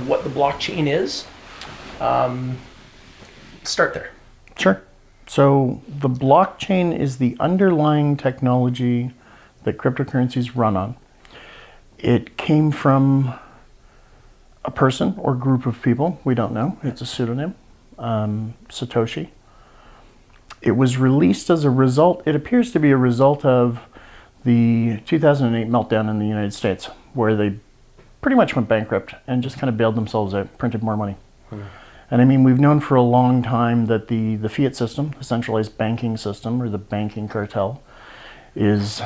what the blockchain is. Start there. Sure. So the blockchain is the underlying technology that cryptocurrencies run on. It came from a person or group of people, we don't know, it's a pseudonym, Satoshi. It was released as a result, it appears to be a result of the 2008 meltdown in the United States, where they pretty much went bankrupt and just kind of bailed themselves out, printed more money. And I mean, we've known for a long time that the fiat system, the centralized banking system, or the banking cartel, is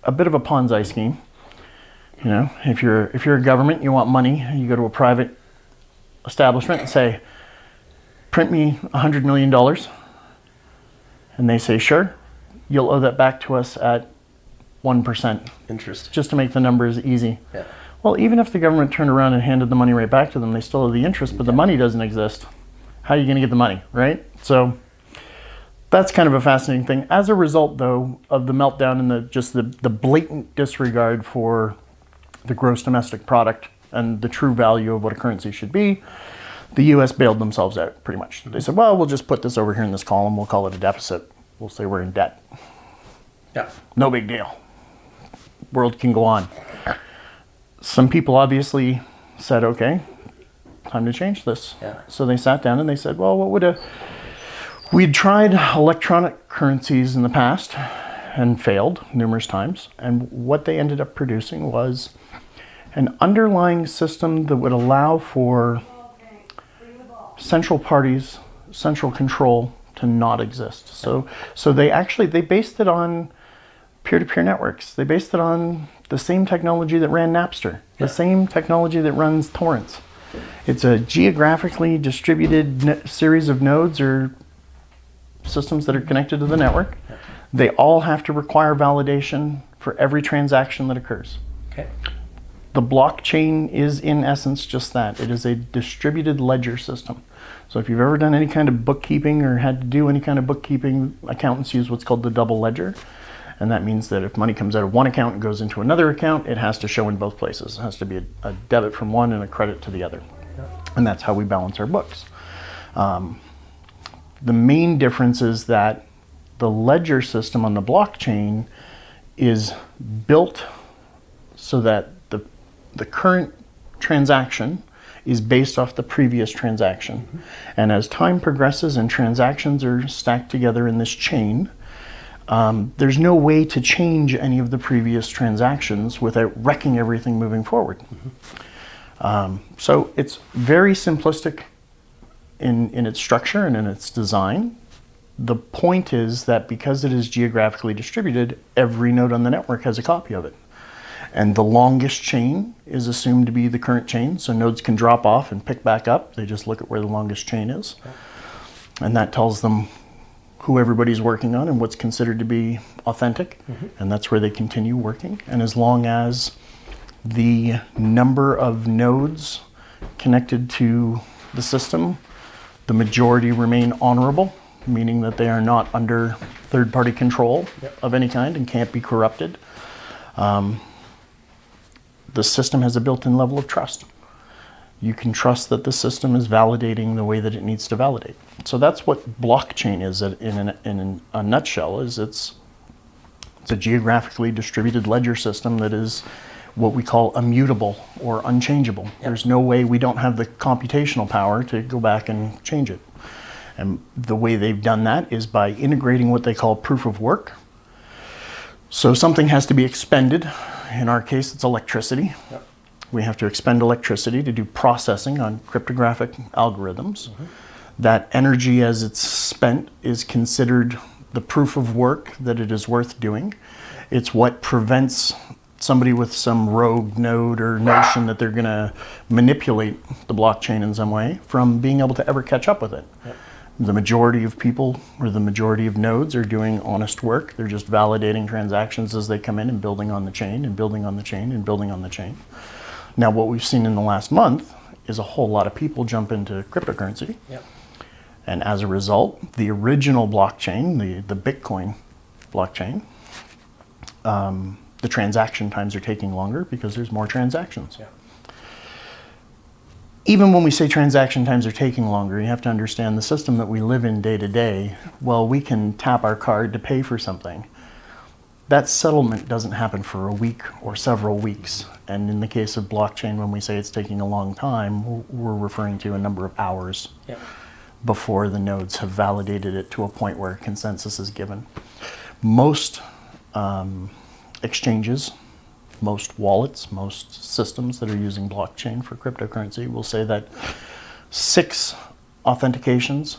a bit of a Ponzi scheme. You know, if you're a government, you want money, you go to a private establishment and say, print me $100 million. And they say, sure, you'll owe that back to us at 1%. Interest. Just to make the numbers easy. Yeah. Well, even if the government turned around and handed the money right back to them, they still owe the interest, but the money doesn't exist. How are you going to get the money, right? So that's kind of a fascinating thing. As a result, though, of the meltdown and the blatant disregard for the gross domestic product and the true value of what a currency should be, the U.S. bailed themselves out, pretty much. They said, well, we'll just put this over here in this column. We'll call it a deficit. We'll say we're in debt. Yeah. No big deal. World can go on. Some people obviously said, okay, time to change this. Yeah. So they sat down and they said, well, we'd tried electronic currencies in the past and failed numerous times. And what they ended up producing was an underlying system that would allow for central parties, central control to not exist. So they based it on peer-to-peer networks. They based it on the same technology that ran Napster, the same technology that runs torrents. It's a geographically distributed series of nodes or systems that are connected to the network. They all have to require validation for every transaction that occurs. Okay. The blockchain is in essence just that. It is a distributed ledger system. So if you've ever done any kind of bookkeeping or had to do any kind of bookkeeping, accountants use what's called the double ledger. And that means that if money comes out of one account and goes into another account, it has to show in both places. It has to be a debit from one and a credit to the other. And that's how we balance our books. The main difference is that the ledger system on the blockchain is built so that the current transaction is based off the previous transaction. And as time progresses and transactions are stacked together in this chain, there's no way to change any of the previous transactions without wrecking everything moving forward. So it's very simplistic in its structure and in its design. The point is that because it is geographically distributed, every node on the network has a copy of it. And the longest chain is assumed to be the current chain, so nodes can drop off and pick back up. They just look at where the longest chain is. And that tells them who everybody's working on and what's considered to be authentic. And that's where they continue working. And as long as the number of nodes connected to the system, the majority remain honorable, meaning that they are not under third-party control of any kind and can't be corrupted. The system has a built-in level of trust. You can trust that the system is validating the way that it needs to validate. So that's what blockchain is in a nutshell. It's a geographically distributed ledger system that is what we call immutable or unchangeable. There's no way, we don't have the computational power to go back and change it. And the way they've done that is by integrating what they call proof of work. So something has to be expended. In our case, it's electricity. We have to expend electricity to do processing on cryptographic algorithms. That energy as it's spent is considered the proof of work that it is worth doing. It's what prevents somebody with some rogue node or notion that they're going to manipulate the blockchain in some way from being able to ever catch up with it. The majority of people or the majority of nodes are doing honest work. They're just validating transactions as they come in and building on the chain and building on the chain and building on the chain. Now, what we've seen in the last month is a whole lot of people jump into cryptocurrency. And as a result, the original blockchain, the Bitcoin blockchain, the transaction times are taking longer because there's more transactions. even when we say transaction times are taking longer, you have to understand the system that we live in day to day. Well, we can tap our card to pay for something. That settlement doesn't happen for a week or several weeks. And in the case of blockchain, when we say it's taking a long time, we're referring to a number of hours Yep. before the nodes have validated it to a point where consensus is given. Most exchanges, most wallets, most systems that are using blockchain for cryptocurrency will say that 6 authentications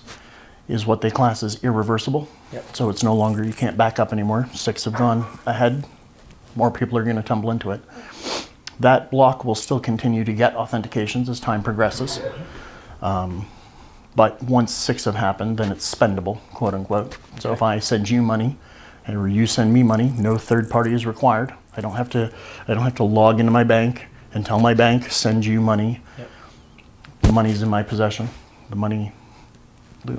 is what they class as irreversible. Yep. So it's no longer, you can't back up anymore. 6 have gone ahead. More people are going to tumble into it. That block will still continue to get authentications as time progresses. But once 6 have happened, then it's spendable, quote unquote. So if I send you money, or you send me money, no third party is required. I don't have to log into my bank and tell my bank, send you money. Yep. The money's in my possession. The money,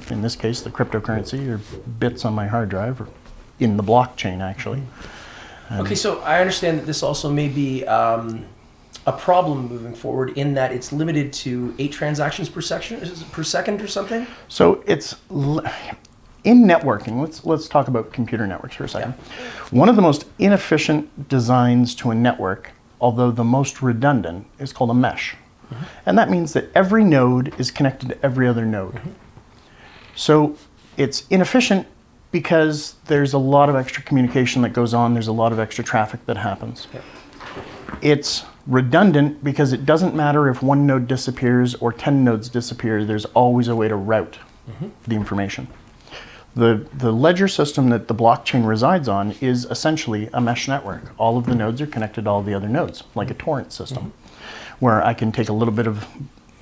in this case, the cryptocurrency or bits on my hard drive, or in the blockchain actually. Okay, so I understand that this also may be a problem moving forward in that it's limited to 8 transactions per second or something? So it's in networking. Let's talk about computer networks for a second. Yeah. One of the most inefficient designs to a network, although the most redundant, is called a mesh. Mm-hmm. And that means that every node is connected to every other node. Mm-hmm. So it's inefficient because there's a lot of extra communication that goes on. There's a lot of extra traffic that happens. Yeah. It's redundant because it doesn't matter if one node disappears or 10 nodes disappear. There's always a way to route the information. The ledger system that the blockchain resides on is essentially a mesh network. All of the nodes are connected to all the other nodes, like a torrent system, where I can take a little bit of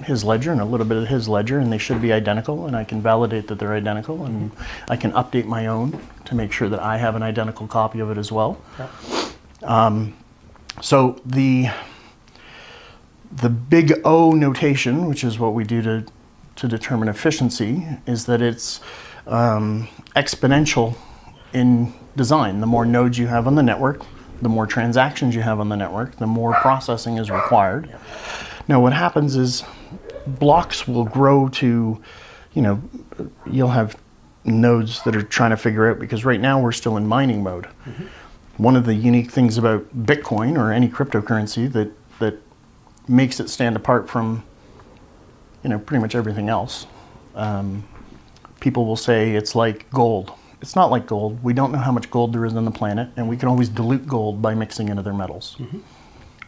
his ledger and a little bit of his ledger, and they should be identical, and I can validate that they're identical, and I can update my own to make sure that I have an identical copy of it as well. Yeah. So the big O notation, which is what we do to determine efficiency, is that it's exponential in design. The more nodes you have on the network, the more transactions you have on the network, the more processing is required. Yeah. Now what happens is blocks will grow to, you'll have nodes that are trying to figure out, because right now we're still in mining mode. Mm-hmm. One of the unique things about Bitcoin or any cryptocurrency that makes it stand apart from, pretty much everything else, people will say it's like gold. It's not like gold. We don't know how much gold there is on the planet, and we can always dilute gold by mixing in other metals. Mm-hmm.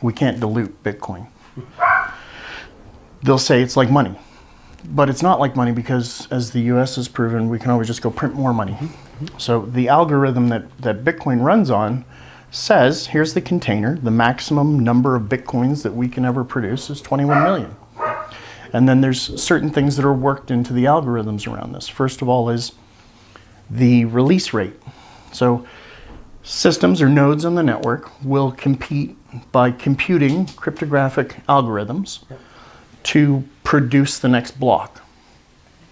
We can't dilute Bitcoin. Mm-hmm. They'll say it's like money, but it's not like money because, as the US has proven, we can always just go print more money. Mm-hmm. So the algorithm that Bitcoin runs on says, here's the container, the maximum number of Bitcoins that we can ever produce is 21 million. And then there's certain things that are worked into the algorithms around this. First of all is the release rate. So systems or nodes on the network will compete by computing cryptographic algorithms to produce the next block.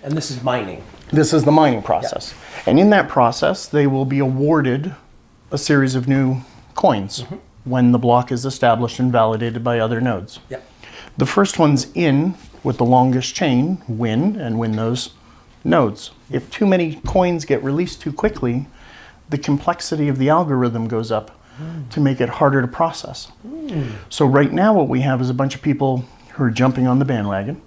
And this is mining. This is the mining process. Yeah. And in that process, they will be awarded a series of new coins when the block is established and validated by other nodes. Yeah. The first ones in with the longest chain win those nodes. If too many coins get released too quickly, the complexity of the algorithm goes up to make it harder to process. So right now what we have is a bunch of people who are jumping on the bandwagon.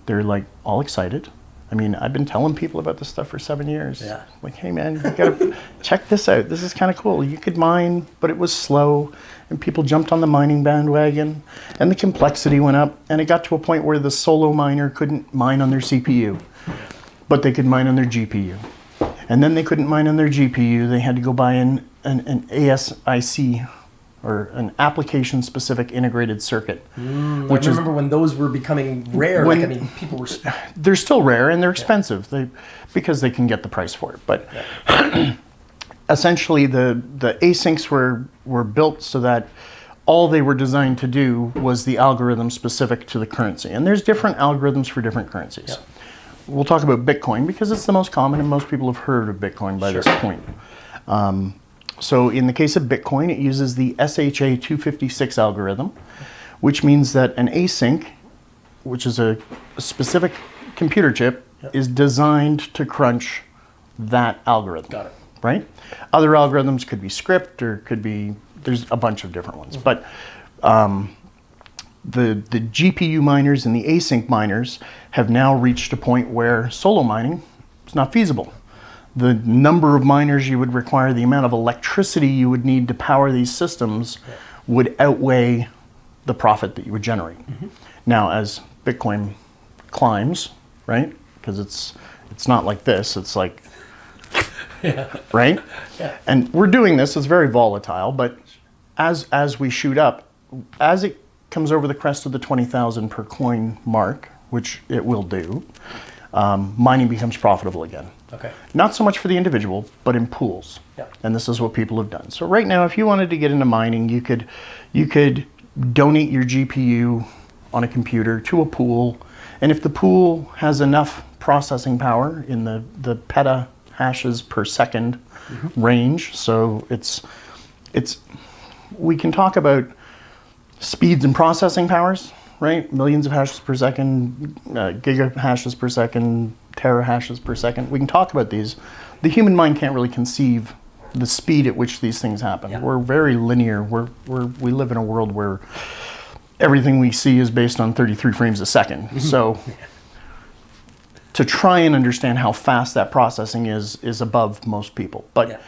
They're like all excited. I mean, I've been telling people about this stuff for 7 years. Yeah. Like, hey man, you gotta check this out. This is kind of cool. You could mine, but it was slow, and people jumped on the mining bandwagon, and the complexity went up, and it got to a point where the solo miner couldn't mine on their CPU, but they could mine on their GPU. And then they couldn't mine on their GPU. They had to go buy an ASIC, or an application-specific integrated circuit. Which I remember when those were becoming rare. People were... They're still rare, and they're expensive because they can get the price for it. But essentially, the asyncs were built so that all they were designed to do was the algorithm specific to the currency. And there's different algorithms for different currencies. Yeah. We'll talk about Bitcoin because it's the most common, and most people have heard of Bitcoin by this point. So in the case of Bitcoin, it uses the SHA-256 algorithm, which means that an async which is a specific computer chip, is designed to crunch that algorithm. Got it. Right? Other algorithms could be script or could be, there's a bunch of different ones. But the GPU miners and the async miners have now reached a point where solo mining is not feasible. The number of miners you would require, the amount of electricity you would need to power these systems would outweigh the profit that you would generate. Now, as Bitcoin climbs, right? Because it's not like this, it's like, right? Yeah. And we're doing this, it's very volatile, but as we shoot up, as it comes over the crest of the 20,000 per coin mark, which it will do, mining becomes profitable again. Okay. Not so much for the individual, but in pools. Yeah. And this is what people have done. So right now, if you wanted to get into mining, you could donate your GPU on a computer to a pool, and if the pool has enough processing power in the peta hashes per second range, so it's we can talk about speeds and processing powers, right? Millions of hashes per second, giga hashes per second, tera hashes per second. We can talk about these. The human mind can't really conceive the speed at which these things happen. Yeah. We're very linear. We live in a world where everything we see is based on 33 frames a second. So to try and understand how fast that processing is above most people. But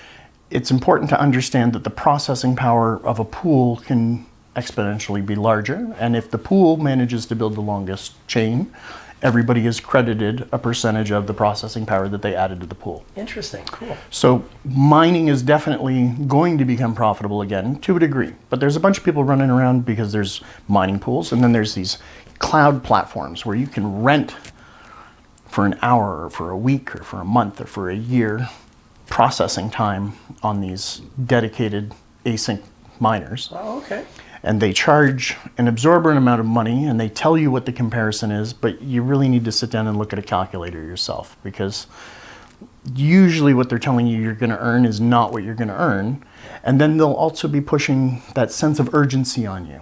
it's important to understand that the processing power of a pool can exponentially be larger. And if the pool manages to build the longest chain, everybody is credited a percentage of the processing power that they added to the pool. Interesting. Cool. So mining is definitely going to become profitable again to a degree. But there's a bunch of people running around because there's mining pools, and then there's these cloud platforms where you can rent for an hour or for a week or for a month or for a year processing time on these dedicated async miners. Oh, okay. And they charge an absorbent amount of money, and they tell you what the comparison is, but you really need to sit down and look at a calculator yourself, because usually what they're telling you you're going to earn is not what you're going to earn. And then they'll also be pushing that sense of urgency on you.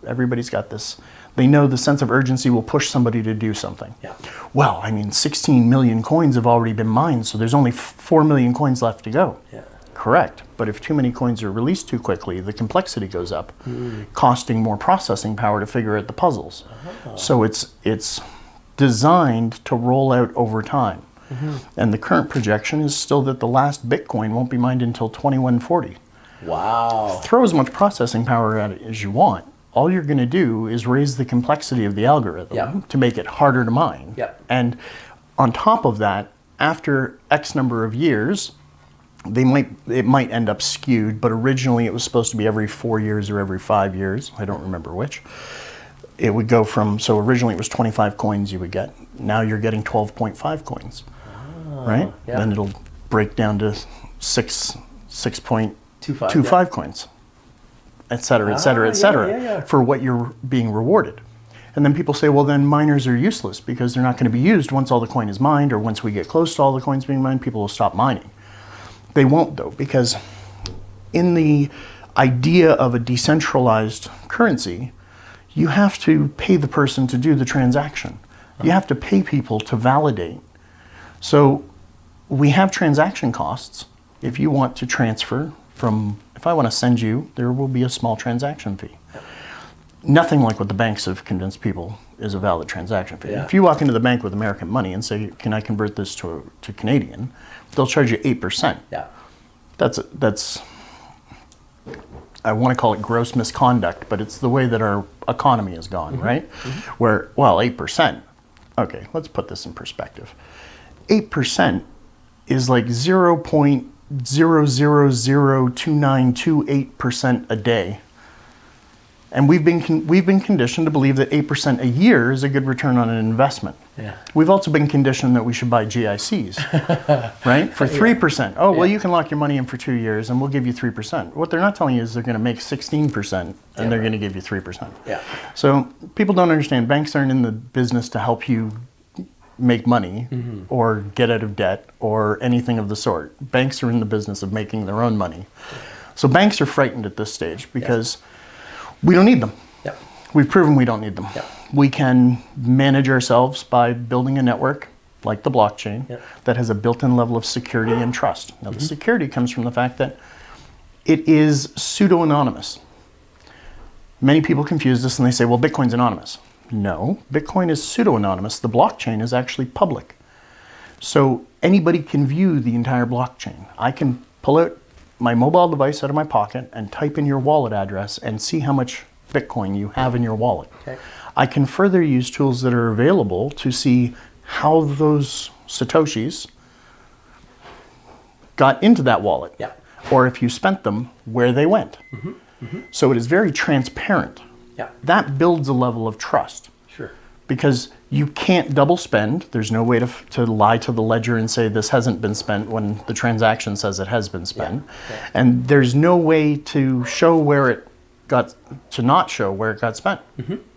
Everybody's got this. They know the sense of urgency will push somebody to do something. Yeah. Well, I mean, 16 million coins have already been mined, so there's only 4 million coins left to go. Yeah. Correct. But if too many coins are released too quickly, the complexity goes up, costing more processing power to figure out the puzzles. So it's designed to roll out over time. And the current projection is still that the last Bitcoin won't be mined until 2140. Wow. Throw as much processing power at it as you want. All you're going to do is raise the complexity of the algorithm to make it harder to mine. Yep. And on top of that, after X number of years, it might end up skewed, but originally it was supposed to be every 4 years or every 5 years. I don't remember which. It would go from, so originally it was 25 coins you would get. Now you're getting 12.5 coins, right? Yeah. Then it'll break down to 6.25 coins, et cetera, et cetera, et cetera, for what you're being rewarded. And then people say, well, then miners are useless because they're not going to be used once all the coin is mined, or once we get close to all the coins being mined, people will stop mining. They won't, though, because in the idea of a decentralized currency, you have to pay the person to do the transaction. You have to pay people to validate. So we have transaction costs. If you want to transfer if I want to send you, there will be a small transaction fee. Nothing like what the banks have convinced people is a valid transaction fee. Yeah. If you walk into the bank with American money and say, can I convert this to Canadian, they'll charge you 8%. Yeah. That's I want to call it gross misconduct, but it's the way that our economy has gone, right? Where, well, 8%. Okay, let's put this in perspective. 8% is like 0.0002928% a day. And we've been conditioned to believe that 8% a year is a good return on an investment. Yeah. We've also been conditioned that we should buy GICs, right? For 3%. Oh, well, you can lock your money in for 2 years and we'll give you 3%. What they're not telling you is they're going to make 16% and they're going to give you 3%. Yeah. So people don't understand. Banks aren't in the business to help you make money or get out of debt or anything of the sort. Banks are in the business of making their own money. So banks are frightened at this stage because we don't need them. Yep. We've proven we don't need them. Yeah. We can manage ourselves by building a network like the blockchain Yeah. that has a built-in level of security and trust. Now, the security comes from the fact that it is pseudo-anonymous. Many people confuse this and they say, well, Bitcoin's anonymous. No, Bitcoin is pseudo-anonymous. The blockchain is actually public. So anybody can view the entire blockchain. I can pull out my mobile device out of my pocket and type in your wallet address and see how much Bitcoin you have in your wallet. Okay. I can further use tools that are available to see how those Satoshis got into that wallet. Yeah. Or if you spent them, where they went. So it is very transparent. Yeah. That builds a level of trust Sure. because you can't double spend. There's no way to lie to the ledger and say this hasn't been spent when the transaction says it has been spent. Yeah. And there's no way to show where it got, to not show where it got spent.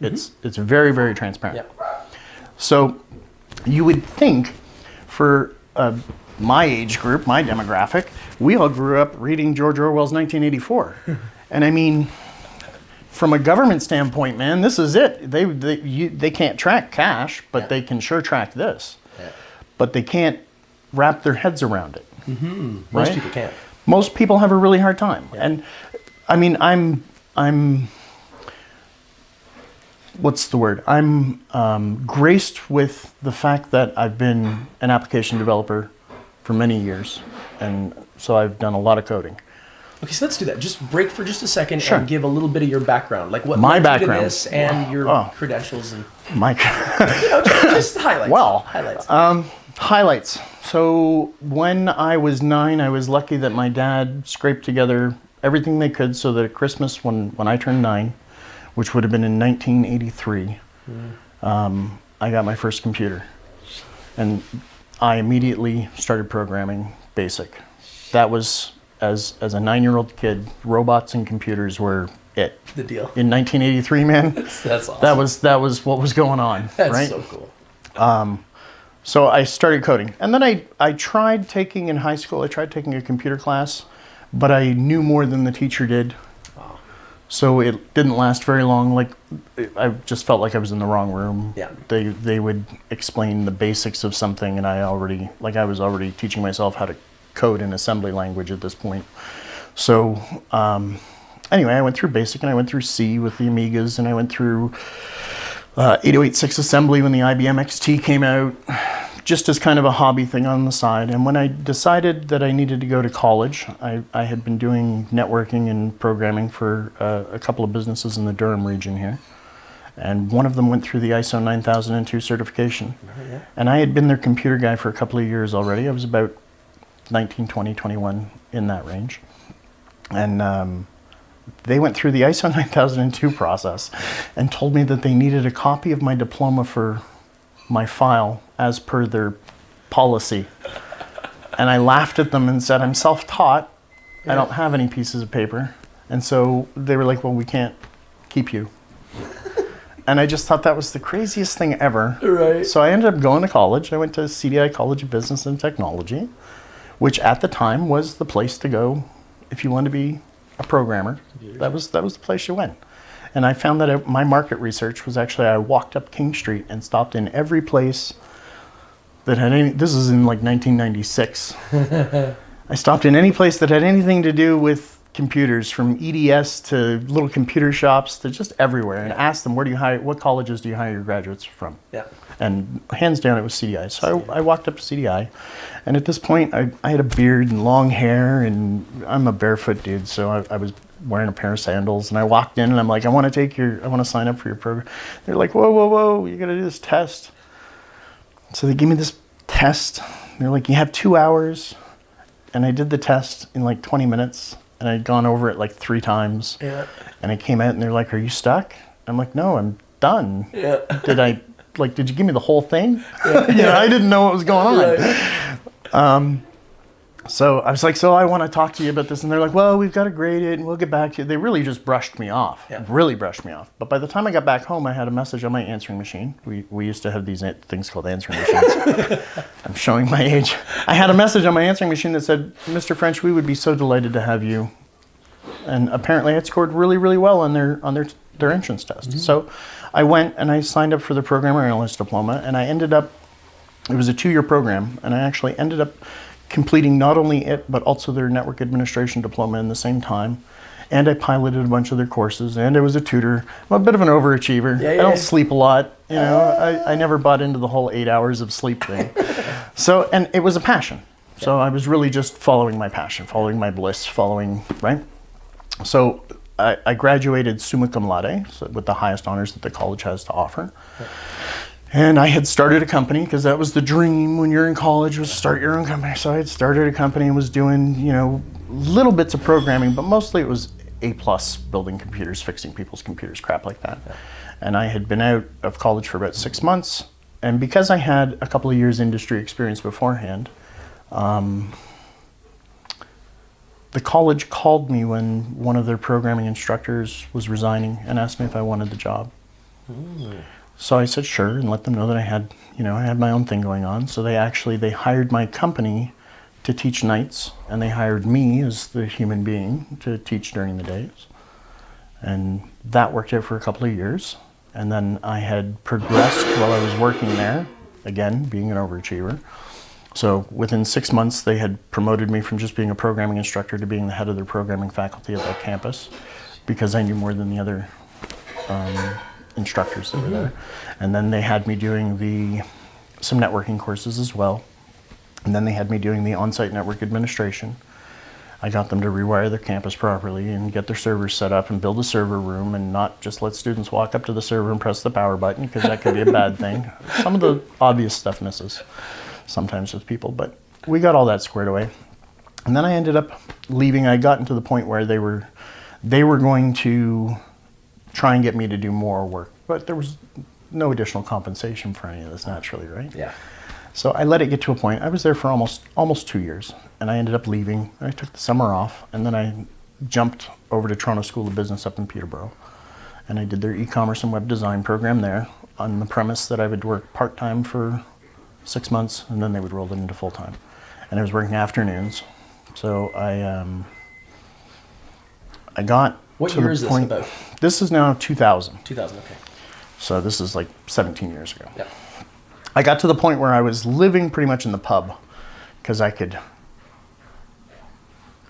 It's very, very transparent. Yeah. So you would think for my age group, my demographic, we all grew up reading George Orwell's 1984. And I mean, from a government standpoint, man, this is it. They can't track cash, but Yeah. they can sure track this. Yeah. But they can't wrap their heads around it. Most Right? people can't. Most people have a really hard time. Yeah. And I mean, I'm what's the word? I'm graced with the fact that I've been an application developer for many years. And so I've done a lot of coding. Okay, so let's do that. Just break for just a second Sure. and give a little bit of your background, like what My led you to background. this and your Oh. credentials and Mike. just highlights. Well, highlights. Highlights. So when I was 9, I was lucky that my dad scraped together everything they could so that at Christmas, when I turned 9, which would have been in 1983, I got my first computer. And I immediately started programming BASIC. That was, as a 9-year-old kid, robots and computers were it. The deal. In 1983, man, That's awesome. that was what was going on, That's right? so cool. So I started coding. And then I tried taking, in high school, I tried taking a computer class, but I knew more than the teacher did. Wow. So it didn't last very long. Like, I just felt like I was in the wrong room. Yeah. They would explain the basics of something, and I was already teaching myself how to code in assembly language at this point. So anyway, I went through BASIC, and I went through C with the Amigas, and I went through 808.6 assembly when the IBM XT came out, just as kind of a hobby thing on the side. And when I decided that I needed to go to college, I had been doing networking and programming for a couple of businesses in the Durham region here. And one of them went through the ISO 9002 certification. Yeah. And I had been their computer guy for a couple of years already. I was about 19, 20, 21, in that range. And they went through the ISO 9002 process and told me that they needed a copy of my diploma for my file as per their policy. And I laughed at them and said, I'm self-taught. I don't have any pieces of paper. And so they were like, well, we can't keep you. And I just thought that was the craziest thing ever. Right. So I ended up going to college. I went to CDI College of Business and Technology, which at the time was the place to go if you wanted to be a programmer. That was the place you went. And I found that my market research was actually, I walked up King Street and stopped in every place that had any, this is in like 1996. I stopped in any place that had anything to do with computers, from EDS to little computer shops to just everywhere, and asked them, what colleges do you hire your graduates from? Yeah. And hands down, it was CDI. So I walked up to CDI, and at this point, I had a beard and long hair, and I'm a barefoot dude, so I was wearing a pair of sandals, and I walked in, and I'm like, I want to sign up for your program. They're like, whoa, you got to do this test. So they give me this test. They're like, you have 2 hours, and I did the test in like 20 minutes, and I'd gone over it like 3 times. Yeah. And I came out, and they're like, are you stuck? I'm like, no, I'm done. Yeah. Did you give me the whole thing? Yeah. I didn't know what was going on. Right. So I was like, so I want to talk to you about this. And they're like, well, we've got to grade it and we'll get back to you. They really just brushed me off. Yeah. Really brushed me off. But by the time I got back home, I had a message on my answering machine. We used to have these things called answering machines. I'm showing my age. I had a message on my answering machine that said, Mr. French, we would be so delighted to have you. And apparently I had scored really, really well on their their entrance test. So I went and I signed up for the programmer analyst diploma, and I ended up, it was a 2-year program, and I actually ended up completing not only it, but also their network administration diploma in the same time. And I piloted a bunch of their courses, and I was a tutor. I'm a bit of an overachiever. Yeah, I don't sleep a lot. You know, I never bought into the whole 8 hours of sleep thing. So, and it was a passion. So I was really just following my passion, following my bliss, following, right? So I graduated summa cum laude, so with the highest honors that the college has to offer. And I had started a company, because that was the dream when you're in college, was start your own company. So I had started a company and was doing, you know, little bits of programming, but mostly it was A+ building computers, fixing people's computers, crap like that. And I had been out of college for about 6 months. And because I had a couple of years industry experience beforehand, the college called me when one of their programming instructors was resigning and asked me if I wanted the job. So I said sure, and let them know that I had, you know, I had my own thing going on. So they hired my company to teach nights, and they hired me as the human being to teach during the days. And that worked out for a couple of years. And then I had progressed while I was working there, again, being an overachiever. So within 6 months, they had promoted me from just being a programming instructor to being the head of their programming faculty at that campus, because I knew more than the other instructors that were there. And then they had me doing some networking courses as well. And then they had me doing the on-site network administration. I got them to rewire their campus properly and get their servers set up and build a server room, and not just let students walk up to the server and press the power button, because that could be a bad thing. Some of the obvious stuff misses sometimes with people, but we got all that squared away. And then I ended up leaving. I got into the point where they were going to try and get me to do more work, but there was no additional compensation for any of this, naturally, right? Yeah. So I let it get to a point. I was there for almost 2 years, and I ended up leaving. I took the summer off, and then I jumped over to Toronto School of Business up in Peterborough, and I did their e-commerce and web design program there, on the premise that I would work part-time for 6 months, and then they would roll it into full-time. And I was working afternoons. So I got What to year the is this point, about? This is now 2000. 2000, okay. So this is like 17 years ago. Yeah. I got to the point where I was living pretty much in the pub, because I could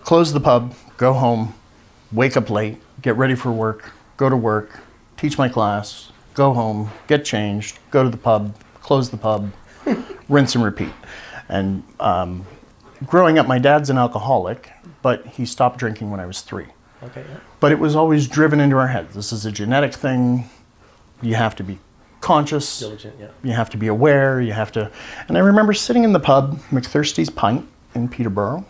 close the pub, go home, wake up late, get ready for work, go to work, teach my class, go home, get changed, go to the pub, close the pub, rinse and repeat. And growing up, my dad's an alcoholic, but he stopped drinking when I was 3. Okay, yeah. But it was always driven into our heads. This is a genetic thing. You have to be conscious. Diligent, yeah. You have to be aware. You have to. And I remember sitting in the pub, McThirsty's Pint in Peterborough,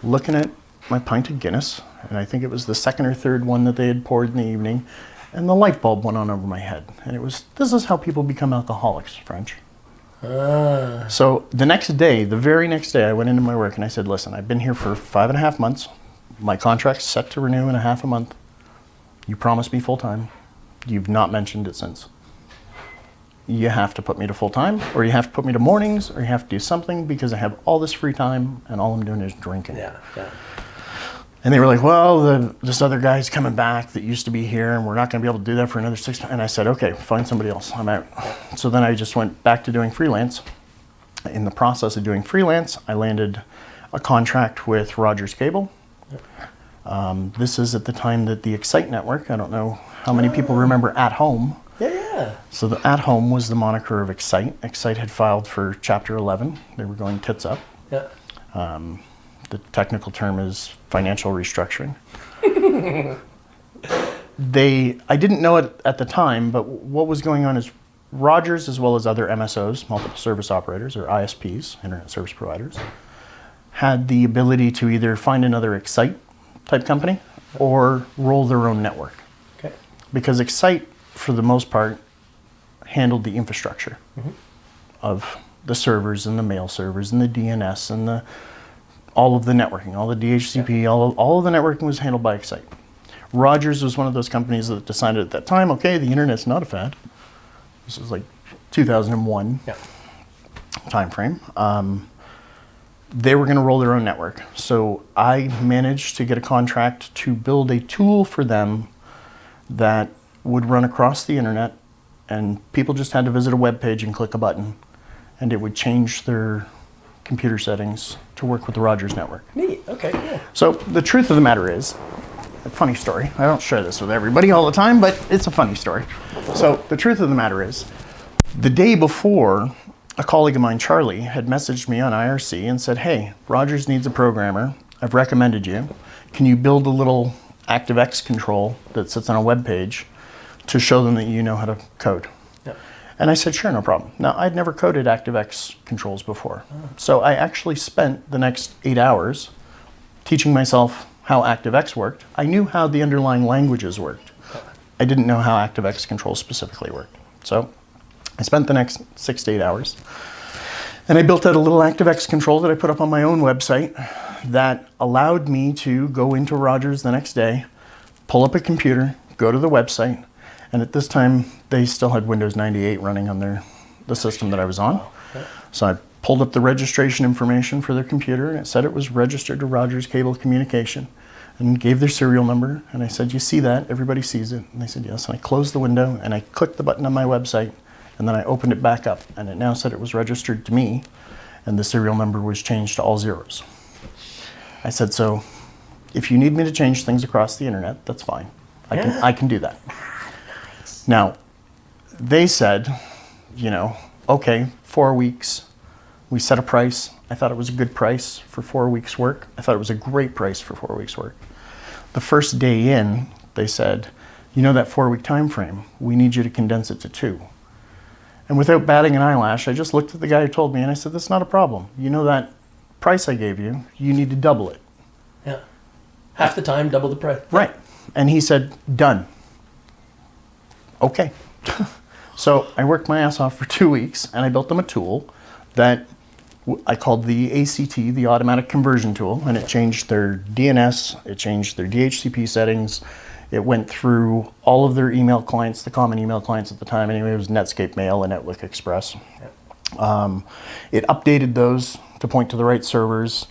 looking at my pint of Guinness, and I think it was the second or third one that they had poured in the evening, and the light bulb went on over my head. And it was, this is how people become alcoholics, French. So the next day, the very next day, I went into my work and I said, listen, I've been here for 5.5 months. My contract's set to renew in a half a month. You promised me full-time. You've not mentioned it since. You have to put me to full-time, or you have to put me to mornings, or you have to do something, because I have all this free time and all I'm doing is drinking. Yeah, yeah. And they were like, well, this other guy's coming back that used to be here, and we're not going to be able to do that for another 6 months. And I said, okay, find somebody else. I'm out. So then I just went back to doing freelance. In the process of doing freelance, I landed a contract with Rogers Cable. This is at the time that the Excite network, I don't know how many people remember At Home. Yeah. So the At Home was the moniker of Excite. Excite had filed for Chapter 11. They were going tits up. Yeah. The technical term is financial restructuring. I didn't know it at the time, but what was going on is Rogers, as well as other MSOs, multiple service operators, or ISPs, internet service providers, had the ability to either find another Excite type company or roll their own network. Okay. Because Excite, for the most part, handled the infrastructure of the servers and the mail servers and the DNS and all of the networking, all the DHCP, all of the networking was handled by Excite. Rogers was one of those companies that decided at that time, okay, the internet's not a fad. This was like 2001 timeframe. They were going to roll their own network. So I managed to get a contract to build a tool for them that would run across the internet, and people just had to visit a web page and click a button, and it would change their computer settings to work with the Rogers network. Neat. Okay. Cool. So the truth of the matter is, a funny story. I don't share this with everybody all the time, but it's a funny story. So the truth of the matter is, the day before, a colleague of mine, Charlie, had messaged me on IRC and said, hey, Rogers needs a programmer. I've recommended you. Can you build a little ActiveX control that sits on a web page to show them that you know how to code? Yep. And I said, sure, no problem. Now, I'd never coded ActiveX controls before. So I actually spent the next 8 hours teaching myself how ActiveX worked. I knew how the underlying languages worked. I didn't know how ActiveX controls specifically worked. So I spent the next 6 to 8 hours, and I built out a little ActiveX control that I put up on my own website that allowed me to go into Rogers the next day, pull up a computer, go to the website, and at this time they still had Windows 98 running on the system that I was on. So I pulled up the registration information for their computer, and it said it was registered to Rogers Cable Communication, and gave their serial number, and I said, you see that? Everybody sees it. And they said, yes. And I closed the window, and I clicked the button on my website, and then I opened it back up, and it now said it was registered to me, and the serial number was changed to all zeros. I said, so if you need me to change things across the internet, that's fine. I can do that. Now, they said, okay, 4 weeks. We set a price. I thought it was a good price for 4 weeks' work. I thought it was a great price for 4 weeks' work. The first day in, they said, that 4-week time frame, we need you to condense it to 2. And without batting an eyelash, I just looked at the guy who told me, and I said, that's not a problem. That price I gave you, you need to double it. Yeah. Half the time, double the price. Right. And he said, done. Okay. So I worked my ass off for 2 weeks, and I built them a tool that I called the ACT, the Automatic Conversion Tool, and it changed their DNS, it changed their DHCP settings, it went through all of their email clients, the common email clients at the time, anyway, it was Netscape Mail and Outlook Express. It updated those to point to the right servers.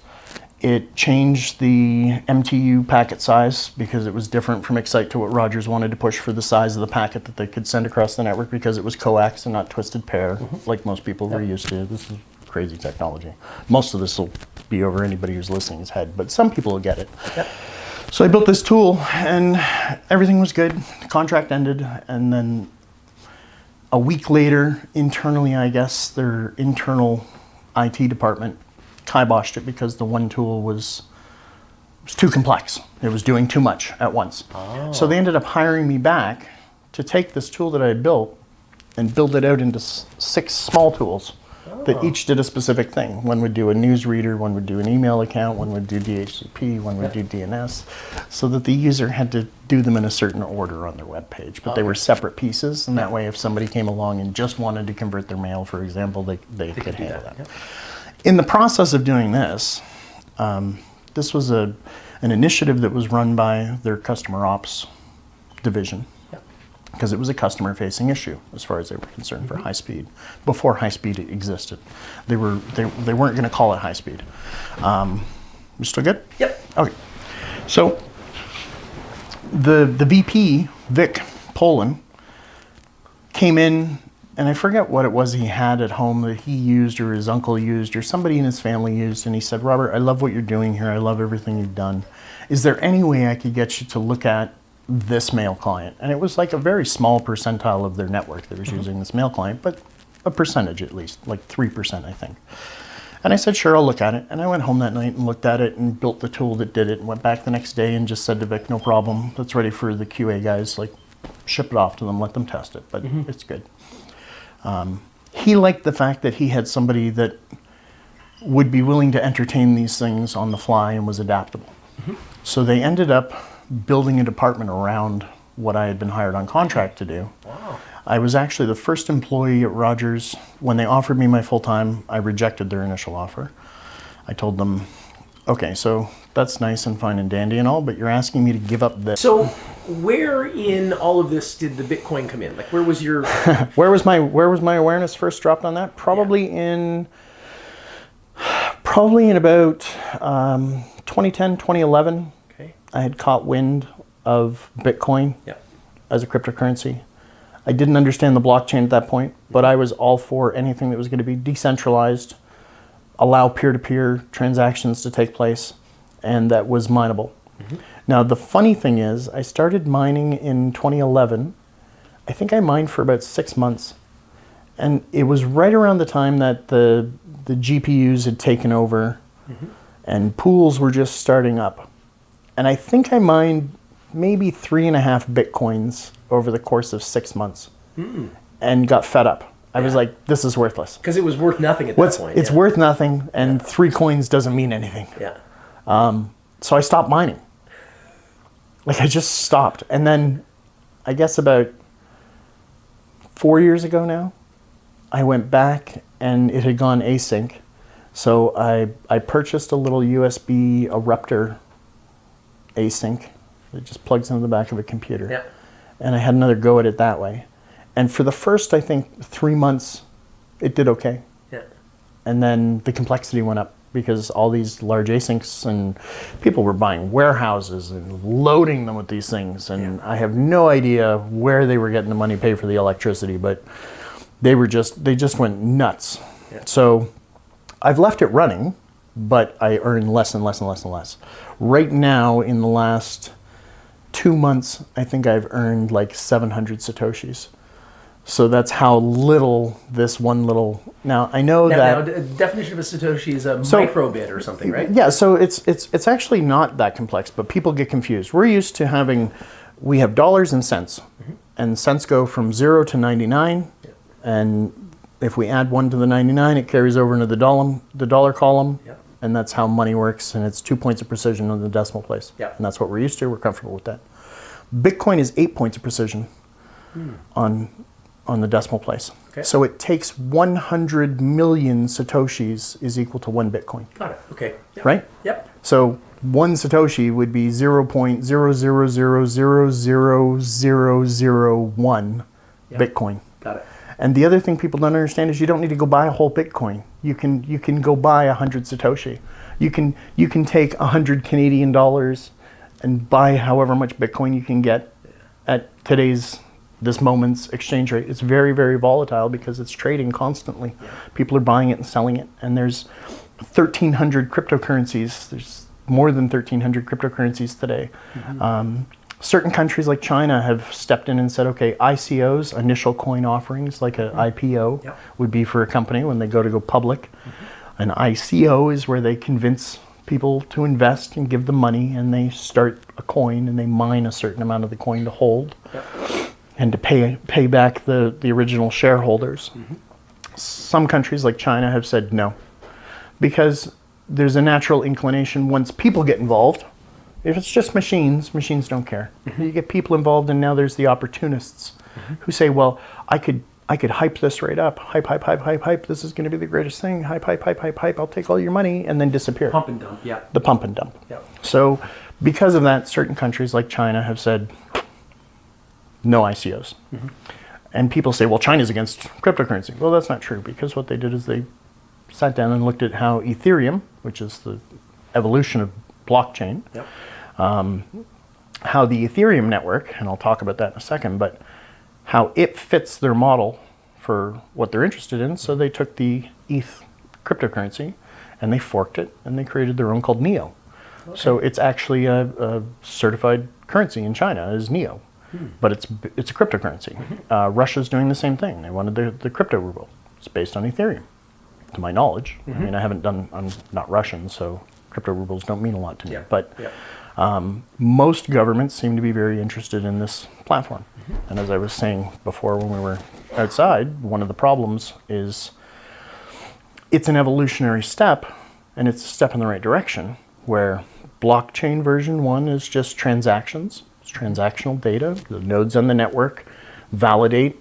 It changed the MTU packet size because it was different from Excite to what Rogers wanted to push for the size of the packet that they could send across the network because it was coax and not twisted pair, like most people were used to. This is crazy technology. Most of this will be over anybody who's listening's head, but some people will get it. Yep. So I built this tool, and everything was good. The contract ended, and then a week later, internally, I guess, their internal IT department kiboshed it because the one tool was too complex. It was doing too much at once. Oh. So they ended up hiring me back to take this tool that I had built and build it out into 6 small tools that each did a specific thing. One would do a newsreader, one would do an email account, one would do DHCP, one would do DNS, so that the user had to do them in a certain order on their web page. But they were separate pieces, and that way if somebody came along and just wanted to convert their mail, for example, they could handle that. Yep. In the process of doing this, this was an initiative that was run by their customer ops division, because it was a customer-facing issue as far as they were concerned for high speed. Before high speed existed, they weren't going to call it high speed. You still good? Yep. Okay. So the VP, Vic Poland, came in, and I forget what it was he had at home that he used or his uncle used or somebody in his family used, and he said, Robert, I love what you're doing here. I love everything you've done. Is there any way I could get you to look at this mail client? And it was like a very small percentile of their network that was using this mail client, but a percentage at least, like 3%, I think. And I said, sure, I'll look at it. And I went home that night and looked at it and built the tool that did it and went back the next day and just said to Vic, no problem, that's ready for the QA guys, like ship it off to them, let them test it, but it's good. He liked the fact that he had somebody that would be willing to entertain these things on the fly and was adaptable. So they ended up building a department around what I had been hired on contract to do. Wow. I was actually the first employee at Rogers. When they offered me my full-time, I rejected their initial offer. I told them, okay, so that's nice and fine and dandy and all, but you're asking me to give up this. So where in all of this did the Bitcoin come in? Like, where was your... where was my awareness first dropped on that? Probably in about 2010, 2011. I had caught wind of Bitcoin as a cryptocurrency. I didn't understand the blockchain at that point, but I was all for anything that was going to be decentralized, allow peer-to-peer transactions to take place, and that was mineable. Now, the funny thing is, I started mining in 2011. I think I mined for about 6 months. And it was right around the time that the GPUs had taken over and pools were just starting up. And I think I mined maybe 3.5 Bitcoins over the course of 6 months and got fed up. I was like, this is worthless. Because it was worth nothing at that point. It's worth nothing, and 3 coins doesn't mean anything. Yeah. So I stopped mining. Like, I just stopped. And then, I guess about 4 years ago now, I went back and it had gone async. So I purchased a little USB Eruptor async. It just plugs into the back of a computer. Yeah. And I had another go at it that way. And for the first, I think, 3 months, it did okay. Yeah. And then the complexity went up because all these large asyncs and people were buying warehouses and loading them with these things. And I have no idea where they were getting the money to pay for the electricity, but they just went nuts. Yeah. So I've left it running, but I earn less and less and less and less. Right now, in the last 2 months, I think I've earned like 700 Satoshis. So that's how little this one little. Now I know Now, that the definition of a Satoshi is a microbit or something, right? Yeah, so it's actually not that complex, but people get confused. We're used to we have dollars and cents, and cents go from 0 to 99, and if we add 1 to the 99, it carries over into the dollar column, and that's how money works, and it's 2 points of precision on the decimal place, and that's what we're used to. We're comfortable with that. Bitcoin is 8 points of precision on the decimal place. Okay. So it takes 100 million Satoshis is equal to 1 Bitcoin. Got it. Okay. Yep. Right? Yep. So 1 Satoshi would be 0.000000001 Bitcoin. Got it. And the other thing people don't understand is you don't need to go buy a whole Bitcoin. You can go buy 100 Satoshi. You can take 100 Canadian dollars and buy however much Bitcoin you can get at this moment's exchange rate. It's very, very volatile because it's trading constantly. People are buying it and selling it. And there's 1,300 cryptocurrencies. There's more than 1,300 cryptocurrencies today. Certain countries like China have stepped in and said, okay, ICOs, initial coin offerings, like an IPO, would be for a company when they go public. An ICO is where they convince people to invest and give them money, and they start a coin and they mine a certain amount of the coin to hold and to pay back the original shareholders. Some countries like China have said no, because there's a natural inclination once people get involved. If it's just machines don't care. You get people involved, and now there's the opportunists who say, well, I could hype this right up. Hype. This is going to be the greatest thing. Hype. I'll take all your money, and then disappear. Pump and dump, yeah. The pump and dump. Yeah. So because of that, certain countries like China have said no ICOs. And people say, well, China's against cryptocurrency. Well, that's not true, because what they did is they sat down and looked at how Ethereum, which is the evolution of blockchain, how the Ethereum network, and I'll talk about that in a second, but how it fits their model for what they're interested in. So they took the ETH cryptocurrency and they forked it and they created their own called NEO. Okay. So it's actually a certified currency in China is NEO, but it's a cryptocurrency. Russia's doing the same thing. They wanted the crypto ruble. It's based on Ethereum, to my knowledge. I mean, I'm not Russian, so crypto rubles don't mean a lot to me. But most governments seem to be very interested in this platform. And as I was saying before when we were outside, one of the problems is it's an evolutionary step, and it's a step in the right direction, where blockchain version 1 is just transactions. It's transactional data. The nodes on the network validate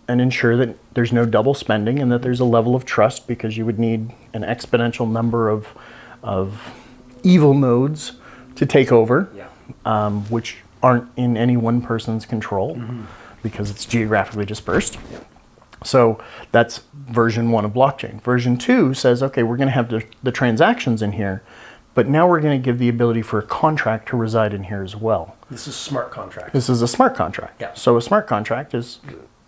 and ensure that there's no double spending and that there's a level of trust, because you would need an exponential number of evil nodes to take over, which aren't in any one person's control because it's geographically dispersed. So that's version 1 of blockchain. Version 2 says, okay, we're going to have the transactions in here, But now we're going to give the ability for a contract to reside in here as well. This is smart contract. This is a smart contract. Yeah. So a smart contract is,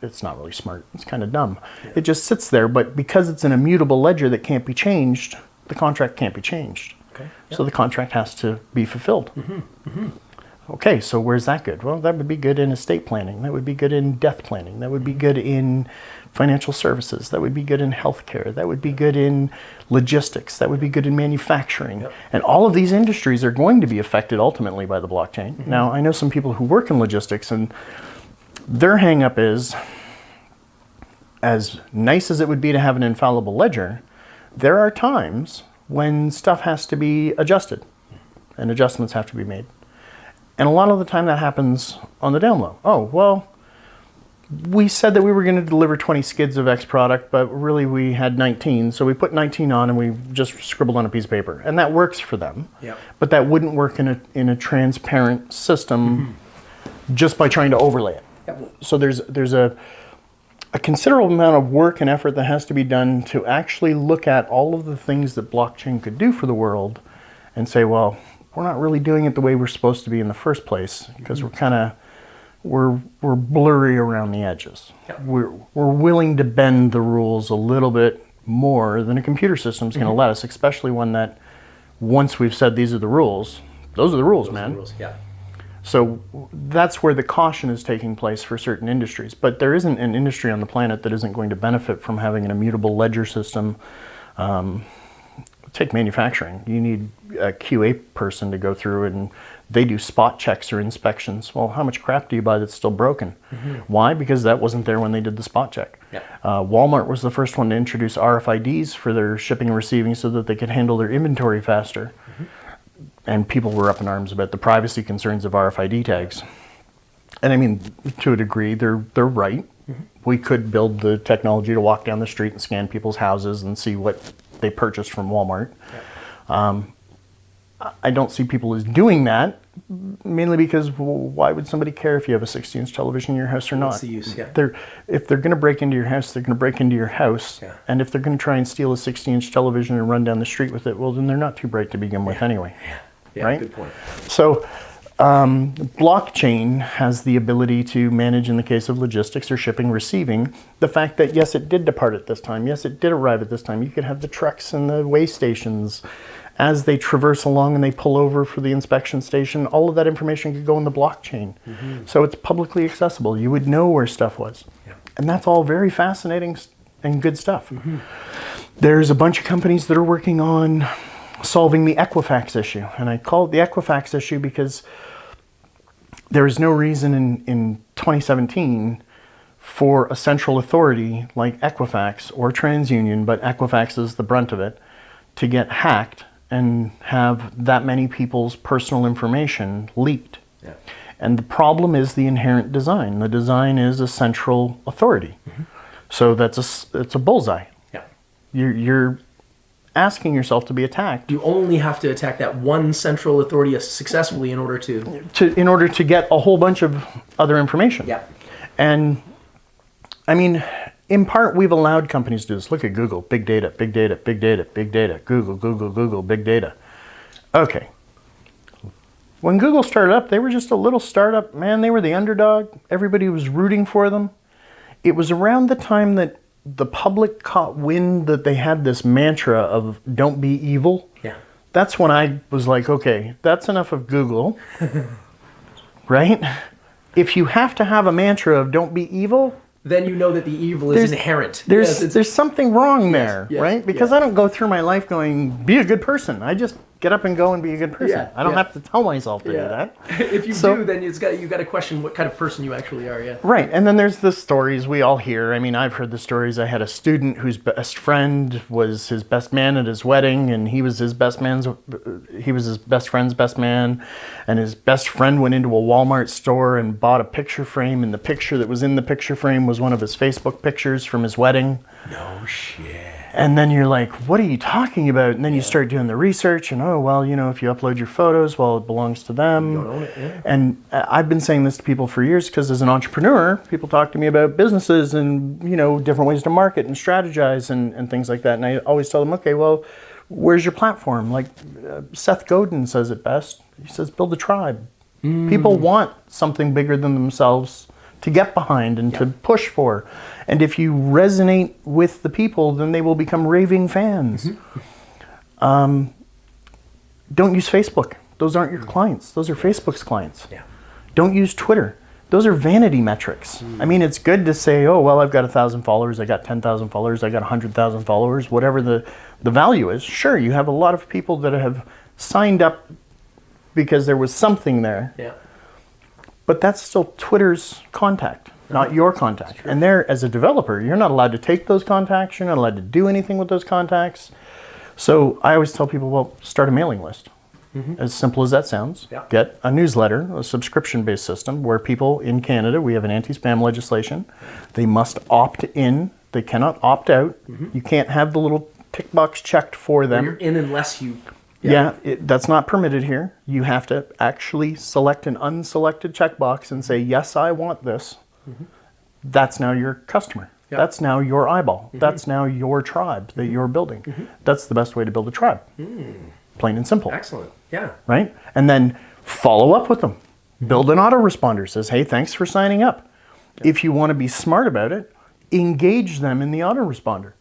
it's not really smart. It's kind of dumb. Yeah. It just sits there, but because it's an immutable ledger that can't be changed, the contract can't be changed. Okay. Yeah. So the contract has to be fulfilled. Okay, so where's that good? Well, that would be good in estate planning. That would be good in death planning. That would be good in financial services. That would be good in healthcare. That would be good in logistics. That would be good in manufacturing. Yep. And all of these industries are going to be affected ultimately by the blockchain. Now, I know some people who work in logistics, and their hang up is, as nice as it would be to have an infallible ledger, there are times when stuff has to be adjusted and adjustments have to be made. And a lot of the time that happens on the down low. Oh, well, we said that we were going to deliver 20 skids of X product, but really we had 19. So we put 19 on and we just scribbled on a piece of paper. And that works for them. Yep. But that wouldn't work in a transparent system just by trying to overlay it. Yep. So there's a considerable amount of work and effort that has to be done to actually look at all of the things that blockchain could do for the world and say, well, we're not really doing it the way we're supposed to be in the first place, because we're blurry around the edges. Yep. We're willing to bend the rules a little bit more than a computer system is going to let us, especially one that once we've said these are the rules, those are the rules, man. Rules. Yeah. So that's where the caution is taking place for certain industries. But there isn't an industry on the planet that isn't going to benefit from having an immutable ledger system. Take manufacturing. You need a QA person to go through and they do spot checks or inspections. Well, how much crap do you buy that's still broken? Why? Because that wasn't there when they did the spot check. Yeah. Walmart was the first one to introduce RFIDs for their shipping and receiving so that they could handle their inventory faster. And people were up in arms about the privacy concerns of RFID tags. And I mean, to a degree, they're right. We could build the technology to walk down the street and scan people's houses and see what they purchased from Walmart. I don't see people as doing that, mainly because why would somebody care if you have a 60-inch television in your house or not? What's the use? Yeah. If they're going to break into your house, they're going to break into your house. Yeah. And if they're going to try and steal a 60-inch television and run down the street with it, well, then they're not too bright to begin with anyway. Yeah, right? Good point. So blockchain has the ability to manage, in the case of logistics or shipping, receiving, the fact that, yes, it did depart at this time. Yes, it did arrive at this time. You could have the trucks and the way stations as they traverse along and they pull over for the inspection station. All of that information could go in the blockchain. So it's publicly accessible. You would know where stuff was. Yeah. And that's all very fascinating and good stuff. There's a bunch of companies that are working on solving the Equifax issue. And I call it the Equifax issue because there is no reason in 2017 for a central authority like Equifax or TransUnion, but Equifax is the brunt of it, to get hacked and have that many people's personal information leaked. Yeah. And the problem is the inherent design. The design is a central authority. So it's a bullseye. Yeah. You're asking yourself to be attacked. You only have to attack that one central authority successfully in order to get a whole bunch of other information. Yeah. And I mean, in part, we've allowed companies to do this. Look at Google, big data, big data, big data, big data. Google, big data. Okay. When Google started up, they were just a little startup. Man, they were the underdog. Everybody was rooting for them. It was around the time that the public caught wind that they had this mantra of don't be evil. Yeah. That's when I was like, okay, that's enough of Google. Right? If you have to have a mantra of don't be evil, then you know that the evil is inherent. There's something wrong there, yes, right? Because I don't go through my life going, be a good person. I just get up and go and be a good person. Yeah, I don't have to tell myself to do that. If you do, then you got to question what kind of person you actually are, yeah. Right, and then there's the stories we all hear. I mean, I've heard the stories. I had a student whose best friend was his best man at his wedding, and he was his best friend's best man, and his best friend went into a Walmart store and bought a picture frame, and the picture that was in the picture frame was one of his Facebook pictures from his wedding. No shit. And then you're like, what are you talking about? And then you start doing the research and, oh, well, if you upload your photos, well, it belongs to them. You don't own it, yeah. And I've been saying this to people for years because as an entrepreneur, people talk to me about businesses and, different ways to market and strategize and things like that. And I always tell them, okay, well, Where's your platform? Like Seth Godin says it best. He says, build a tribe. People want something bigger than themselves to get behind and to push for. And if you resonate with the people, then they will become raving fans. Don't use Facebook. Those aren't your clients. Those are Facebook's clients. Yeah. Don't use Twitter. Those are vanity metrics. I mean, it's good to say, oh, well, I've got 1,000 followers, I got 10,000 followers, I got 100,000 followers, whatever the value is. Sure, you have a lot of people that have signed up because there was something there. Yeah. But that's still Twitter's contact, not your contact. And there, as a developer, you're not allowed to take those contacts. You're not allowed to do anything with those contacts. So I always tell people, well, start a mailing list. As simple as that sounds. Yeah. Get a newsletter, a subscription-based system where people in Canada, we have an anti-spam legislation. They must opt in. They cannot opt out. You can't have the little tick box checked for them. You're in unless you. That's not permitted here. You have to actually select an unselected checkbox and say, yes, I want this. That's now your customer. Yeah. That's now your eyeball. That's now your tribe that you're building. That's the best way to build a tribe. Plain and simple. Excellent. Yeah. Right? And then follow up with them. Build an autoresponder. Says, hey, thanks for signing up. If you want to be smart about it, engage them in the autoresponder.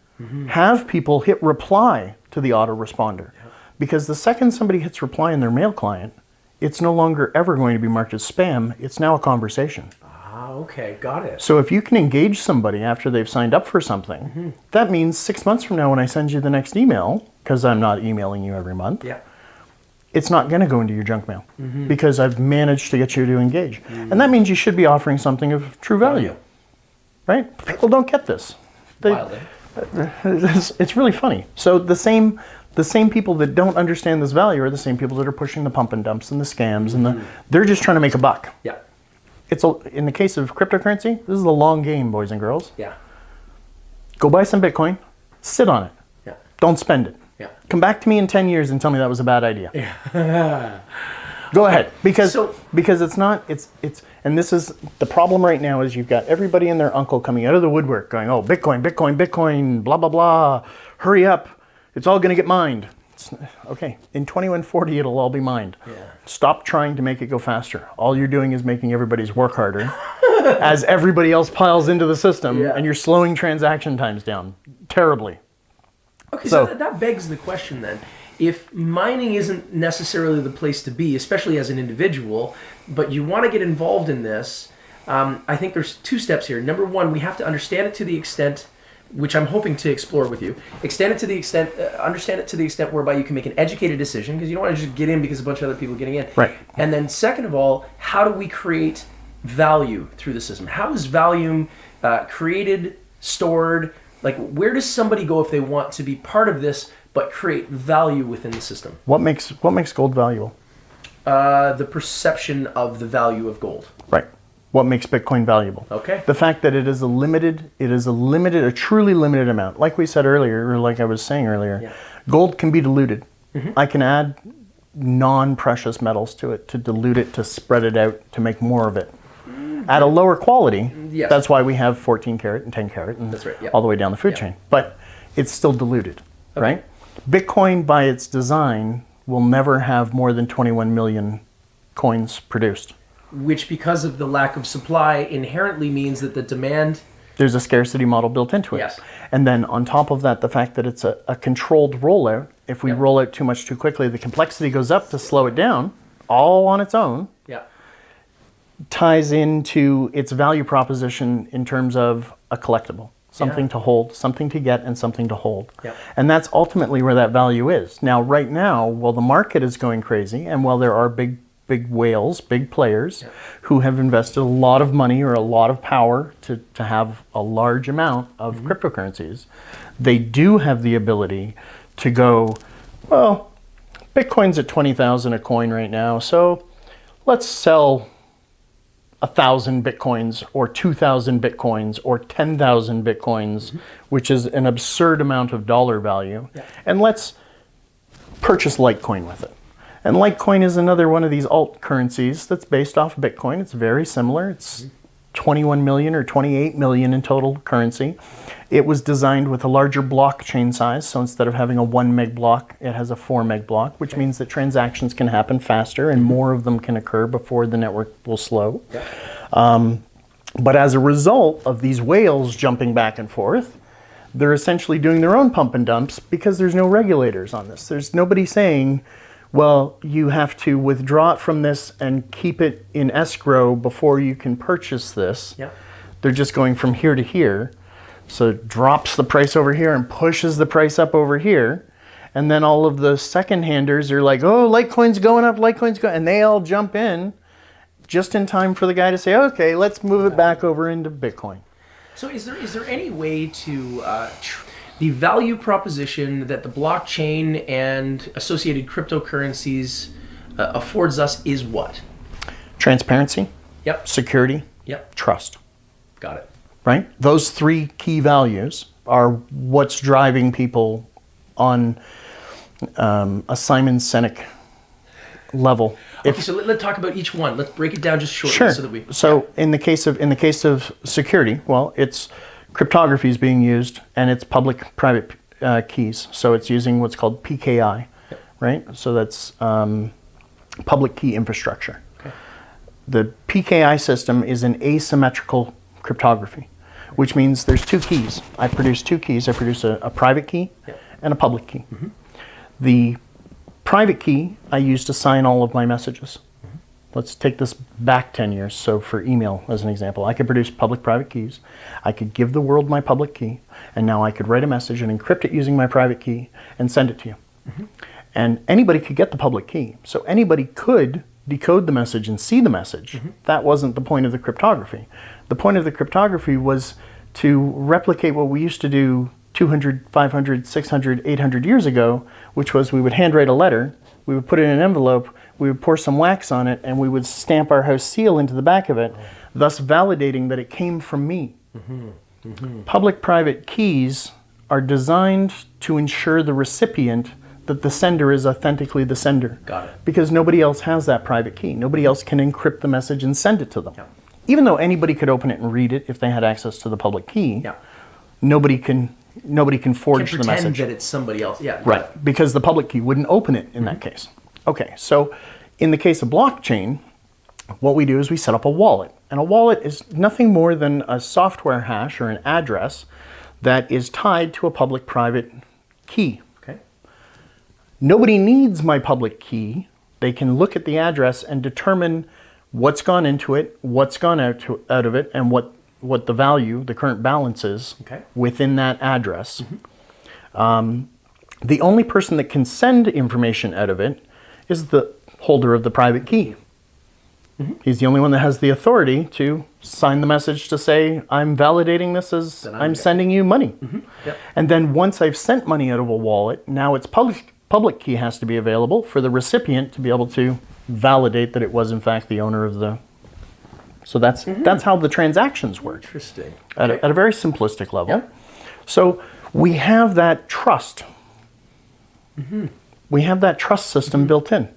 Have people hit reply to the autoresponder. Because the second somebody hits reply in their mail client, it's no longer ever going to be marked as spam. It's now a conversation. Ah, okay. Got it. So if you can engage somebody after they've signed up for something, that means 6 months from now when I send you the next email, because I'm not emailing you every month, Yeah. it's not going to go into your junk mail because I've managed to get you to engage. And that means you should be offering something of true value, right? People don't get this. Wild, eh? It's really funny. So the same people that don't understand this value are the same people that are pushing the pump and dumps and the scams and they're just trying to make a buck. Yeah. In the case of cryptocurrency, this is a long game, boys and girls. Yeah. Go buy some Bitcoin, sit on it. Yeah. Don't spend it. Yeah. Come back to me in 10 years and tell me that was a bad idea. Go ahead, because it's not, and this is the problem right now is you've got everybody and their uncle coming out of the woodwork going, oh, Bitcoin, Bitcoin, Bitcoin, blah, blah, blah, hurry up, it's all going to get mined. Okay, in 2140 it'll all be mined. Yeah. Stop trying to make it go faster. All you're doing is making everybody's work harder as everybody else piles into the system and you're slowing transaction times down terribly. Okay, so that begs the question then. If mining isn't necessarily the place to be, especially as an individual, but you want to get involved in this, I think there's two steps here. Number one, we have to understand it to the extent, which I'm hoping to explore with you, understand it to the extent whereby you can make an educated decision, because you don't want to just get in because a bunch of other people are getting in. Right. And then second of all, how do we create value through the system? How is value created, stored? Like, where does somebody go if they want to be part of this, but create value within the system? What makes gold valuable? The perception of the value of gold. Right. What makes Bitcoin valuable? Okay. The fact that it is a truly limited amount. Like we said earlier, or like I was saying earlier, gold can be diluted. I can add non-precious metals to it, to dilute it, to spread it out, to make more of it. At a lower quality, that's why we have 14 karat and 10 karat and all the way down the food chain. But it's still diluted, right? Bitcoin, by its design, will never have more than 21 million coins produced. Which, because of the lack of supply, inherently means that the demand... There's a scarcity model built into it. Yes. And then on top of that, the fact that it's a controlled rollout. If we roll out too much too quickly, the complexity goes up to slow it down, all on its own. Yeah. Ties into its value proposition in terms of a collectible. Something to hold, something to get, and something to hold. Yeah. And that's ultimately where that value is. Now, right now, while the market is going crazy, and while there are big whales, big players, who have invested a lot of money or a lot of power to have a large amount of cryptocurrencies, they do have the ability to go, well, Bitcoin's at 20,000 a coin right now, so let's sell 1,000 Bitcoins or 2,000 Bitcoins or 10,000 Bitcoins, which is an absurd amount of dollar value, and let's purchase Litecoin with it. And Litecoin is another one of these alt currencies that's based off Bitcoin. It's very similar. It's 21 million or 28 million in total currency. It was designed with a larger blockchain size, so instead of having a 1 meg block, it has a 4 meg block, which means that transactions can happen faster and more of them can occur before the network will slow. But as a result of these whales jumping back and forth, they're essentially doing their own pump and dumps because there's no regulators on this. There's nobody saying, well, you have to withdraw it from this and keep it in escrow before you can purchase this. They're just going from here to here. So it drops the price over here and pushes the price up over here. And then all of the second-handers are like, oh, Litecoin's going up, Litecoin's going, and they all jump in just in time for the guy to say, okay, let's move it back over into Bitcoin. So is there any way to, the value proposition that the blockchain and associated cryptocurrencies affords us is what? Transparency. Yep. Security. Yep. Trust. Got it. Right? Those three key values are what's driving people on a Simon Sinek level. Okay, so let's talk about each one. Let's break it down just shortly. Sure. So that we. So in the case of security, well, it's cryptography is being used, and it's public-private keys. So it's using what's called PKI, right? So that's public key infrastructure. Okay. The PKI system is an asymmetrical cryptography, which means there's two keys. I produce two keys. I produce a private key and a public key. The private key I use to sign all of my messages. Let's take this back 10 years. So for email, as an example, I could produce public-private keys. I could give the world my public key, and now I could write a message and encrypt it using my private key and send it to you. And anybody could get the public key. So anybody could decode the message and see the message. That wasn't the point of the cryptography. The point of the cryptography was to replicate what we used to do 200, 500, 600, 800 years ago, which was we would handwrite a letter, we would put it in an envelope, we would pour some wax on it, and we would stamp our house seal into the back of it, thus validating that it came from me. Public-private keys are designed to ensure the recipient that the sender is authentically the sender. Got it. Because nobody else has that private key. Nobody else can encrypt the message and send it to them. Even though anybody could open it and read it if they had access to the public key, nobody can forge the message. Pretend that it's somebody else. Right, because the public key wouldn't open it in that case. Okay, so in the case of blockchain, what we do is we set up a wallet. And a wallet is nothing more than a software hash or an address that is tied to a public-private key. Okay. Nobody needs my public key. They can look at the address and determine what's gone into it, what's gone out of it, and what the value, the current balance is within that address. The only person that can send information out of it is the holder of the private key. He's the only one that has the authority to sign the message to say, I'm validating this as I'm sending you money. And then once I've sent money out of a wallet, now its public key has to be available for the recipient to be able to validate that it was in fact the owner of the. So that's how the transactions work. Interesting. At a very simplistic level. So we have that trust. We have that trust system built in.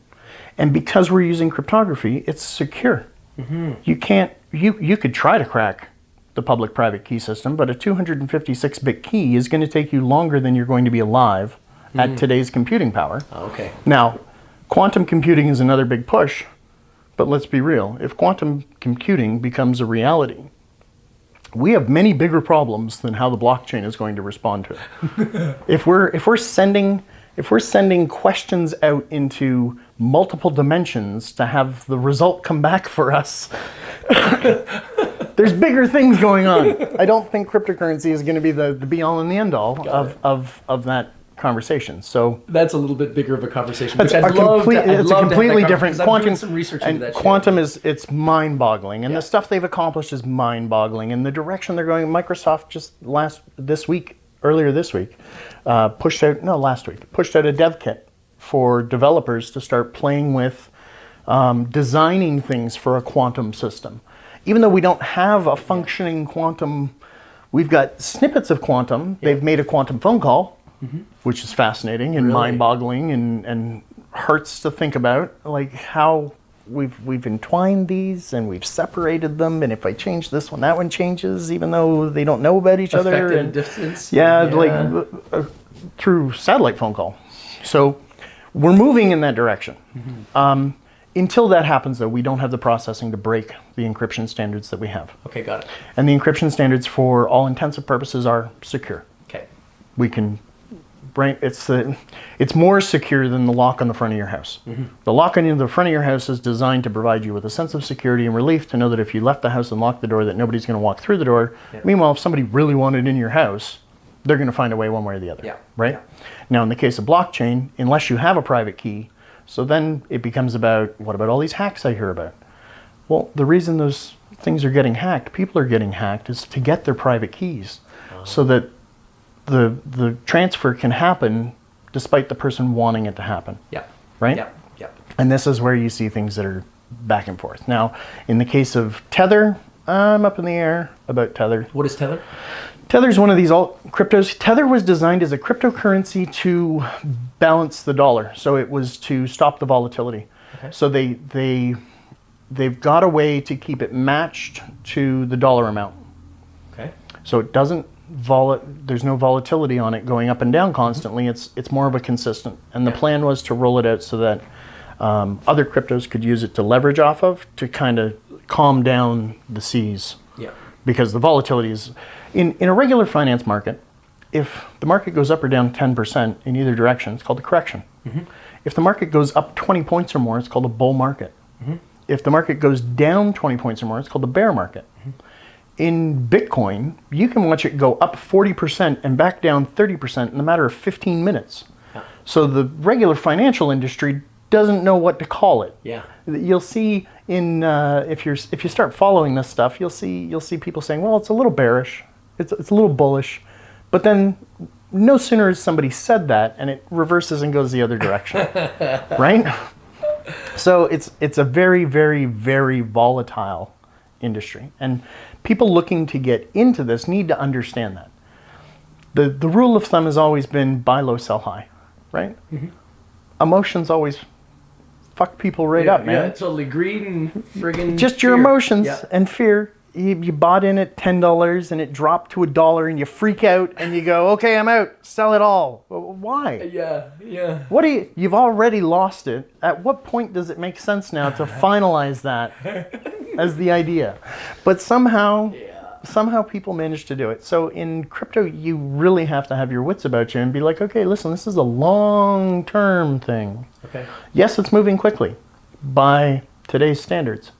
And because we're using cryptography, it's secure. You can't, you could try to crack the public-private key system, but a 256-bit key is going to take you longer than you're going to be alive at today's computing power. Okay. Now, quantum computing is another big push, but let's be real. If quantum computing becomes a reality, we have many bigger problems than how the blockchain is going to respond to it. If we're sending questions out into multiple dimensions to have the result come back for us, there's bigger things going on. I don't think cryptocurrency is going to be the be-all and the end-all of that conversation. So that's a little bit bigger of a conversation. It's a completely different quantum. Some research into that quantum it's mind-boggling, and the stuff they've accomplished is mind-boggling, and the direction they're going. Microsoft just earlier this week, pushed out a dev kit for developers to start playing with designing things for a quantum system. Even though we don't have a functioning quantum, we've got snippets of quantum. They've made a quantum phone call, which is fascinating and mind-boggling and hurts to think about, like how we've entwined these and we've separated them, and if I change this one, that one changes, even though they don't know about each other. Affected And distance. yeah, like through satellite phone call. So we're moving in that direction. Until that happens, though, we don't have the processing to break the encryption standards that we have. Okay, got it. And the encryption standards, for all intensive purposes, are secure. Okay. We can, right? It's more secure than the lock on the front of your house. The lock on the front of your house is designed to provide you with a sense of security and relief to know that if you left the house and locked the door, that nobody's going to walk through the door. Yeah. Meanwhile, if somebody really wanted in your house, they're going to find a way one way or the other. Yeah. Right? Yeah. Now, in the case of blockchain, unless you have a private key, so then it becomes about, what about all these hacks I hear about? Well, the reason those things are getting hacked, people are getting hacked, is to get their private keys so that the transfer can happen despite the person wanting it to happen. Yeah. Right? Yeah. Yeah. And this is where you see things that are back and forth. Now, in the case of Tether, I'm up in the air about Tether. What is Tether? Tether's one of these alt cryptos. Tether was designed as a cryptocurrency to balance the dollar. So it was to stop the volatility. Okay. So they've got a way to keep it matched to the dollar amount. Okay. So it doesn't there's no volatility on it going up and down constantly. It's more of a consistent. And the plan was to roll it out so that other cryptos could use it to leverage off of, to kind of calm down the seas. Yeah. Because the volatility is, in a regular finance market, if the market goes up or down 10% in either direction, it's called a correction. If the market goes up 20 points or more, it's called a bull market. If the market goes down 20 points or more, it's called a bear market. In Bitcoin, you can watch it go up 40% and back down 30% in a matter of 15 minutes. Yeah. So the regular financial industry doesn't know what to call it. Yeah. You'll see in if you start following this stuff, you'll see people saying, well, it's a little bearish, it's a little bullish, but then no sooner has somebody said that and it reverses and goes the other direction, right? So it's a very, very, very volatile industry, and people looking to get into this need to understand that. The rule of thumb has always been buy low, sell high, right? Emotions always fuck people right up, man. Yeah, totally. Greed and friggin' Just your fear. emotions Yeah. and fear. You bought in at $10 and it dropped to $1 and you freak out and you go, okay, I'm out, sell it all. Why? Yeah. What do you've already lost it. At what point does it make sense now to finalize that as the idea? But somehow people manage to do it. So in crypto, you really have to have your wits about you and be like, okay, listen, this is a long-term thing. Okay. Yes, it's moving quickly by today's standards.